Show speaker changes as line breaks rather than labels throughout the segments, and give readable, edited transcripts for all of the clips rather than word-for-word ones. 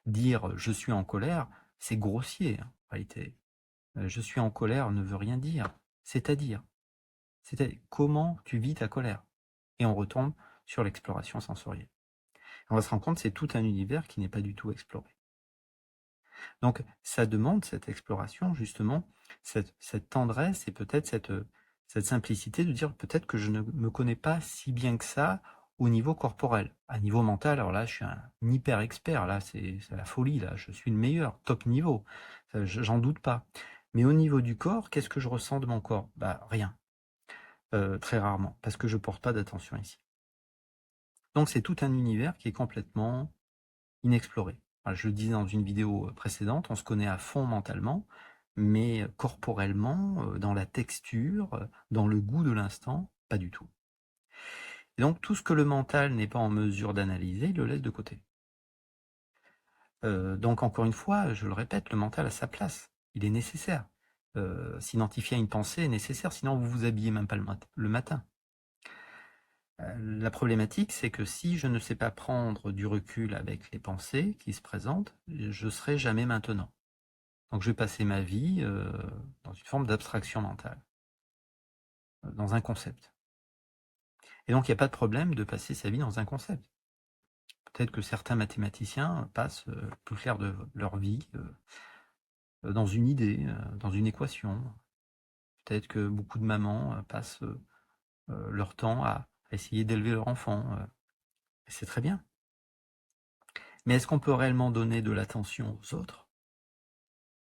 Dire je suis en colère, c'est grossier en réalité. Je suis en colère ne veut rien dire. C'est-à-dire comment tu vis ta colère. Et on retombe sur l'exploration sensorielle. On va se rendre compte que c'est tout un univers qui n'est pas du tout exploré. Donc ça demande cette exploration, justement, cette tendresse et peut-être cette simplicité de dire peut-être que je ne me connais pas si bien que ça au niveau corporel. À niveau mental, alors là, je suis un hyper expert, là, c'est la folie, là, je suis le meilleur, top niveau, j'en doute pas. Mais au niveau du corps, qu'est-ce que je ressens de mon corps? Bah rien, très rarement, parce que je porte pas d'attention ici. Donc c'est tout un univers qui est complètement inexploré. Voilà, je le disais dans une vidéo précédente, on se connaît à fond mentalement, mais corporellement, dans la texture, dans le goût de l'instant, pas du tout. Et donc tout ce que le mental n'est pas en mesure d'analyser, il le laisse de côté. Donc encore une fois, je le répète, le mental a sa place, il est nécessaire. S'identifier à une pensée est nécessaire, sinon vous vous habillez même pas le matin. La problématique, c'est que si je ne sais pas prendre du recul avec les pensées qui se présentent, je serai jamais maintenant. Donc je vais passer ma vie dans une forme d'abstraction mentale, dans un concept. Et donc il n'y a pas de problème de passer sa vie dans un concept. Peut-être que certains mathématiciens passent le plus clair de leur vie dans une idée, dans une équation. Peut-être que beaucoup de mamans passent leur temps à essayer d'élever leur enfant. Et c'est très bien. Mais est-ce qu'on peut réellement donner de l'attention aux autres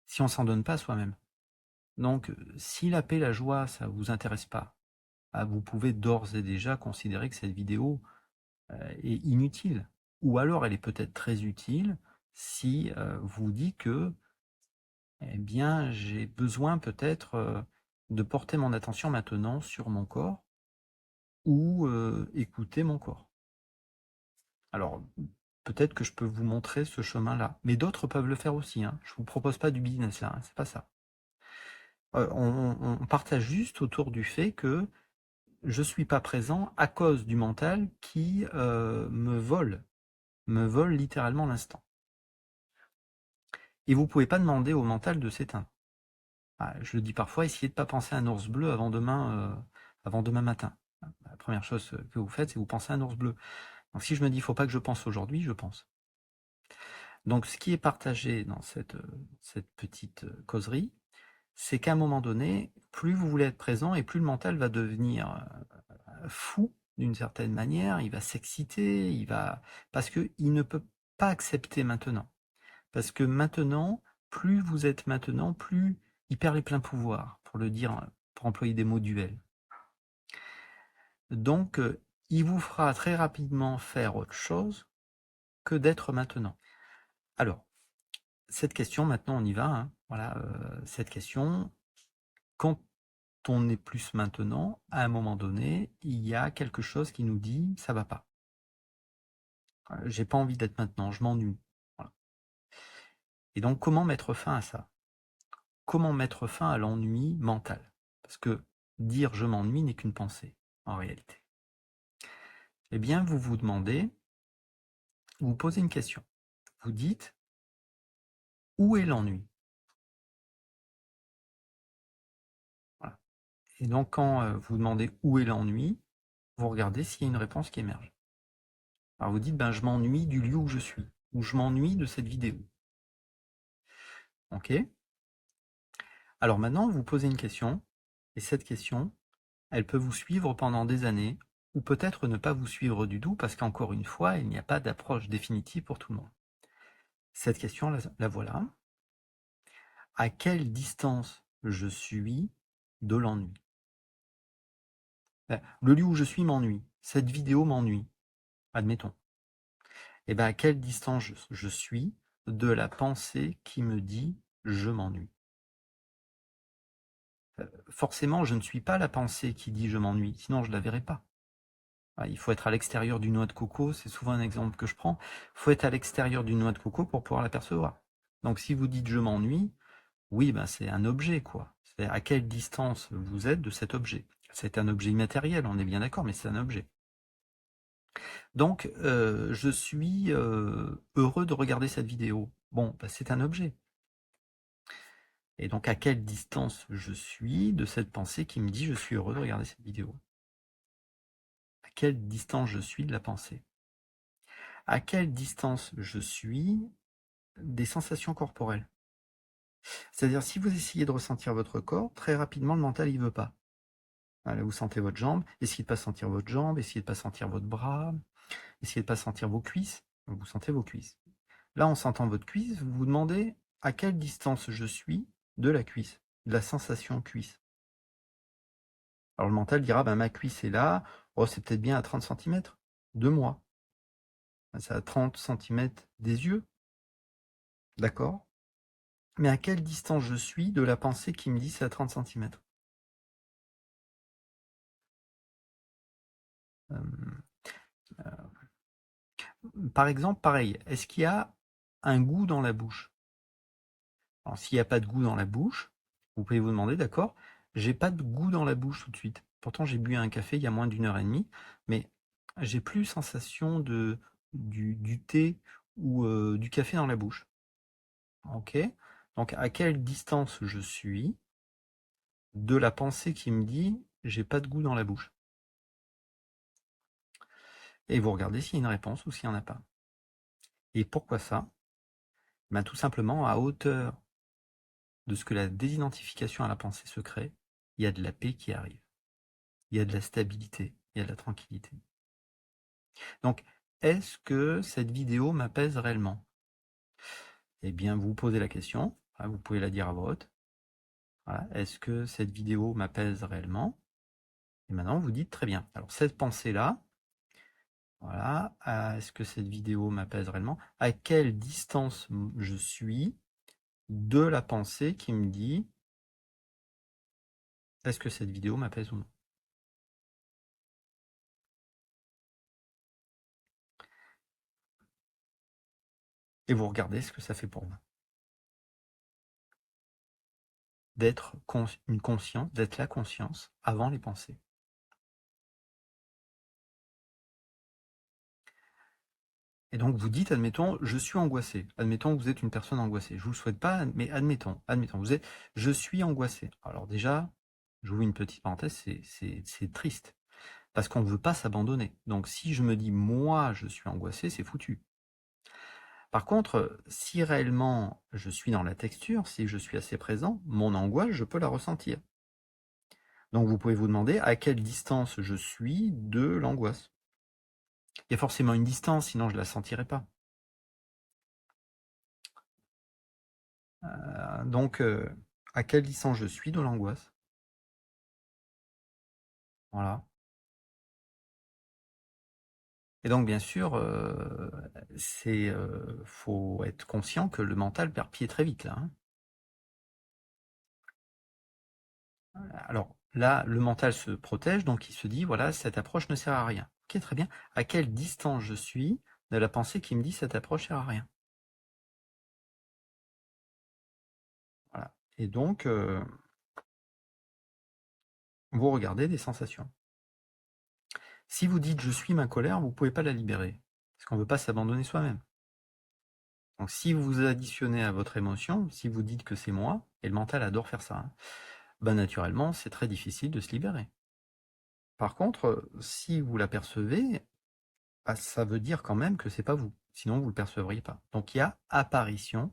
si on ne s'en donne pas à soi-même? Donc, si la paix, la joie, ça ne vous intéresse pas, vous pouvez d'ores et déjà considérer que cette vidéo est inutile. Ou alors elle est peut-être très utile si vous dit que eh bien, j'ai besoin peut-être de porter mon attention maintenant sur mon corps ou écouter mon corps. Alors, peut-être que je peux vous montrer ce chemin-là, mais d'autres peuvent le faire aussi. Hein. Je ne vous propose pas du business là, hein, c'est pas ça. On partage juste autour du fait que je suis pas présent à cause du mental qui me vole littéralement l'instant. Et vous pouvez pas demander au mental de s'éteindre. Ah, je le dis parfois, essayez de pas penser à un ours bleu avant demain matin. La première chose que vous faites, c'est vous pensez à un ours bleu. Donc si je me dis, il faut pas que je pense aujourd'hui, je pense. Donc ce qui est partagé dans cette petite causerie, c'est qu'à un moment donné, plus vous voulez être présent et plus le mental va devenir fou d'une certaine manière, il va s'exciter, parce qu'il ne peut pas accepter maintenant. Parce que maintenant, plus vous êtes maintenant, plus il perd les pleins pouvoirs, pour le dire, pour employer des mots duels. Donc, il vous fera très rapidement faire autre chose que d'être maintenant. Alors, cette question, maintenant on y va, hein, voilà, cette question, quand on est plus maintenant, à un moment donné, il y a quelque chose qui nous dit ça va pas. J'ai pas envie d'être maintenant, je m'ennuie. Voilà. Et donc, comment mettre fin à ça? Comment mettre fin à l'ennui mental? Parce que dire je m'ennuie n'est qu'une pensée, en réalité. Eh bien, vous vous demandez, vous posez une question. Vous dites, où est l'ennui? Voilà. Et donc, quand vous demandez où est l'ennui, vous regardez s'il y a une réponse qui émerge. Alors, vous dites, ben, je m'ennuie du lieu où je suis, ou je m'ennuie de cette vidéo. Ok? Alors maintenant, vous posez une question, et cette question, elle peut vous suivre pendant des années, ou peut-être ne pas vous suivre du tout, parce qu'encore une fois, il n'y a pas d'approche définitive pour tout le monde. Cette question, la voilà. À quelle distance je suis de l'ennui? Le lieu où je suis m'ennuie. Cette vidéo m'ennuie. Admettons. Et bien, à quelle distance je suis de la pensée qui me dit je m'ennuie? Forcément, je ne suis pas la pensée qui dit je m'ennuie, sinon je ne la verrai pas. Il faut être à l'extérieur d'une noix de coco, c'est souvent un exemple que je prends. Il faut être à l'extérieur d'une noix de coco pour pouvoir l'apercevoir. Donc si vous dites je m'ennuie, oui, ben c'est un objet, quoi. C'est à quelle distance vous êtes de cet objet. C'est un objet immatériel, on est bien d'accord, mais c'est un objet. Donc, je suis heureux de regarder cette vidéo. Bon, bah, c'est un objet. Et donc, à quelle distance je suis de cette pensée qui me dit je suis heureux de regarder cette vidéo? À quelle distance je suis de la pensée? À quelle distance je suis des sensations corporelles? C'est-à-dire, si vous essayez de ressentir votre corps, très rapidement, le mental, il veut pas. Voilà, vous sentez votre jambe, essayez de pas sentir votre jambe, essayez de pas sentir votre bras, essayez de pas sentir vos cuisses, vous sentez vos cuisses. Là, en sentant votre cuisse, vous vous demandez à quelle distance je suis de la cuisse, de la sensation cuisse. Alors le mental dira, ben, ma cuisse est là, oh, c'est peut-être bien à 30 cm de moi. C'est à 30 cm des yeux, d'accord? Mais à quelle distance je suis de la pensée qui me dit c'est à 30 cm? Par exemple, pareil, est-ce qu'il y a un goût dans la bouche? Alors, s'il n'y a pas de goût dans la bouche, vous pouvez vous demander, d'accord, j'ai pas de goût dans la bouche tout de suite. Pourtant, j'ai bu un café il y a moins d'1 h30, mais j'ai plus sensation du thé ou du café dans la bouche. Ok? Donc, à quelle distance je suis de la pensée qui me dit j'ai pas de goût dans la bouche? Et vous regardez s'il y a une réponse ou s'il n'y en a pas. Et pourquoi ça? Ben, tout simplement, à hauteur de ce que la désidentification à la pensée se crée, il y a de la paix qui arrive. Il y a de la stabilité, il y a de la tranquillité. Donc, est-ce que cette vidéo m'apaise réellement? Eh bien, vous posez la question, vous pouvez la dire à voix haute. Voilà. Est-ce que cette vidéo m'apaise réellement? Et maintenant, vous dites très bien. Alors, cette pensée-là, voilà, est-ce que cette vidéo m'apaise réellement? À quelle distance je suis de la pensée qui me dit est-ce que cette vidéo m'apaise ou non? Et vous regardez ce que ça fait pour vous. D'être une conscience, d'être la conscience avant les pensées. Et donc vous dites, admettons, je suis angoissé. Admettons que vous êtes une personne angoissée. Je ne vous le souhaite pas, mais admettons, vous êtes, je suis angoissé. Alors déjà, je vous mets une petite parenthèse, c'est triste. Parce qu'on ne veut pas s'abandonner. Donc si je me dis, moi, je suis angoissé, c'est foutu. Par contre, si réellement je suis dans la texture, si je suis assez présent, mon angoisse, je peux la ressentir. Donc vous pouvez vous demander à quelle distance je suis de l'angoisse. Il y a forcément une distance, sinon je ne la sentirais pas. Donc, à quelle distance je suis de l'angoisse? Voilà. Et donc, bien sûr, faut être conscient que le mental perd pied très vite là, hein. Alors là, le mental se protège, donc il se dit, voilà, cette approche ne sert à rien. Ok, très bien. À quelle distance je suis de la pensée qui me dit cette approche sert à rien? Voilà. Et donc, vous regardez des sensations. Si vous dites je suis ma colère, vous ne pouvez pas la libérer, parce qu'on ne veut pas s'abandonner soi-même. Donc si vous additionnez à votre émotion, si vous dites que c'est moi, et le mental adore faire ça, hein, ben naturellement, c'est très difficile de se libérer. Par contre, si vous l'apercevez, bah, ça veut dire quand même que c'est pas vous. Sinon, vous ne le percevriez pas. Donc il y a apparition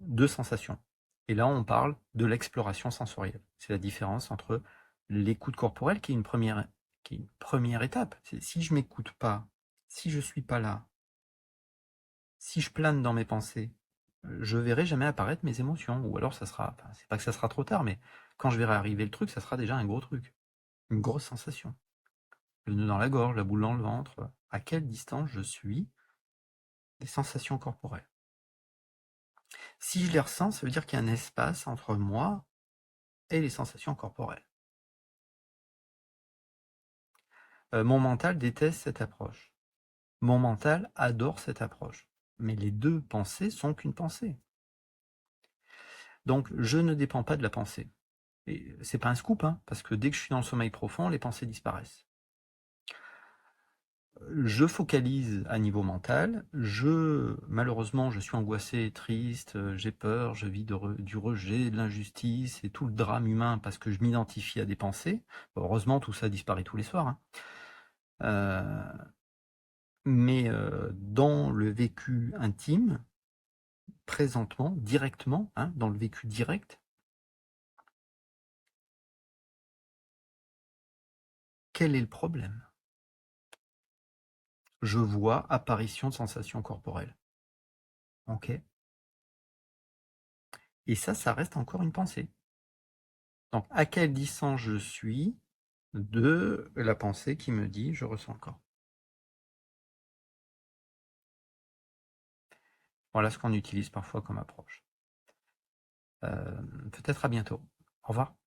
de sensations. Et là, on parle de l'exploration sensorielle. C'est la différence entre l'écoute corporelle, qui est une première étape. Si je m'écoute pas, si je suis pas là, si je plane dans mes pensées, je verrai jamais apparaître mes émotions. Ou alors ça sera, enfin, c'est pas que ça sera trop tard, mais quand je verrai arriver le truc, ça sera déjà un gros truc. Une grosse sensation. Le nœud dans la gorge, la boule dans le ventre. À quelle distance je suis des sensations corporelles? Si je les ressens, ça veut dire qu'il y a un espace entre moi et les sensations corporelles. Mon mental déteste cette approche. Mon mental adore cette approche. Mais les deux pensées sont qu'une pensée. Donc je ne dépends pas de la pensée. Et c'est pas un scoop, hein, parce que dès que je suis dans le sommeil profond, les pensées disparaissent. Je focalise à niveau mental, malheureusement, je suis angoissé, triste, j'ai peur, je vis du rejet, de l'injustice et tout le drame humain parce que je m'identifie à des pensées. Heureusement, tout ça disparaît tous les soirs, hein. Mais dans le vécu intime, présentement, directement, hein, dans le vécu direct, quel est le problème? Je vois apparition de sensations corporelles. Ok. Et ça reste encore une pensée. Donc, à quelle distance je suis de la pensée qui me dit je ressens le corps? Voilà ce qu'on utilise parfois comme approche. Peut-être à bientôt. Au revoir.